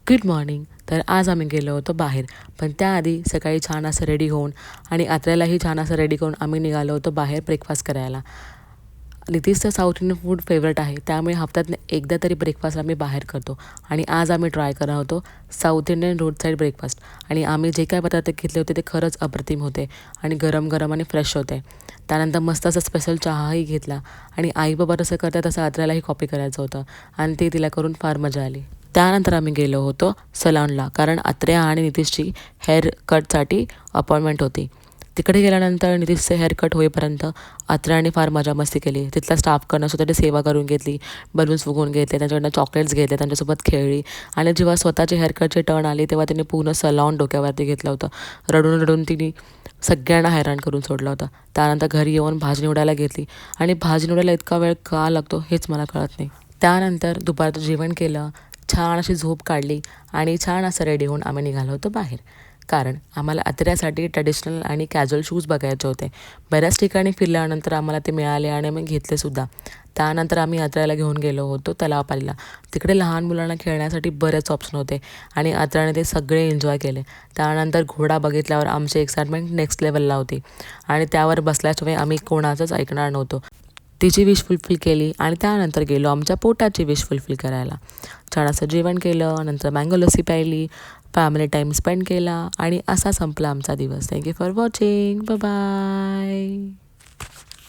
Good morning. तर आज आम्ही गेलो होतो बाहेर, पण त्याआधी सकाळी छान असं रेडी होऊन आणि आत्र्यालाही छान असं रेडी करून आम्ही निघालो होतो बाहेर ब्रेकफास्ट करायला. नितीशचं साऊथ इंडियन फूड फेवरेट आहे, त्यामुळे हफ्त्यातनं एकदा तरी ब्रेकफास्ट आम्ही बाहेर करतो. आणि आज आम्ही ट्राय करत होतो south Indian road side breakfast. आणि आम्ही जे काय पदार्थ घेतले होते ते खरंच अप्रतिम होते आणि गरम गरम आणि फ्रेश होते. त्यानंतर मस्त असं स्पेशल चहाही घेतला आणि आई बाबा जसं करतात तसं आत्र्यालाही कॉपी करायचं होतं आणि ते तिला करून फार मजा आली. त्यानंतर आम्ही गेलो होतो सलॉनला, कारण आत्र्या आणि नितीशची हेअर कटसाठी अपॉइंटमेंट होती. तिकडे गेल्यानंतर नितीशचे हेअर कट होईपर्यंत आत्र्याने फार मजा मस्ती केली. तिथला स्टाफकडनं स्वतःची सेवा करून घेतली, बलून्स फुगवून घेतले, त्यांच्याकडनं चॉकलेट्स घेतले, त्यांच्यासोबत खेळली. आणि जेव्हा स्वतःचे हेअर कटचे टर्न आली तेव्हा तिने पूर्ण सलॉन डोक्यावरती घेतलं होतं. रडून रडून तिने सगळ्यांना हैराण करून सोडलं होतं. त्यानंतर घरी येऊन भाजी निवडायला घेतली आणि भाजी निवडायला इतका वेळ का लागतो हेच मला कळत नाही. त्यानंतर दुपारचं जेवण केलं, छान अशी झोप काढली आणि छान असं रेडी होऊन आम्ही निघालो होतो बाहेर, कारण आम्हाला आत्र्यासाठी ट्रॅडिशनल आणि कॅज्युअल शूज बघायचे होते. बऱ्याच ठिकाणी फिरल्यानंतर आम्हाला ते मिळाले आणि आम्ही घेतलेसुद्धा. त्यानंतर आम्ही आत्र्याला घेऊन गेलो होतो तलावपालीला. तिकडे लहान मुलांना खेळण्यासाठी बरेच ऑप्शन होते आणि आत्र्याने ते सगळे एन्जॉय केले. त्यानंतर घोडा बघितल्यावर आमची एक्साइटमेंट नेक्स्ट लेवलला होती आणि त्यावर बसल्याशिवाय आम्ही कोणाचंच ऐकणार नव्हतो. तिची विश फुलफिल केली आणि त्यानंतर गेलो आमच्या पोटाची विश फुलफिल करायला. छान असं जेवण केलं, नंतर मँगो लस्सी प्यायली, फॅमिली टाईम स्पेंड केला आणि असा संपला आमचा दिवस. Thank you for watching. बाय.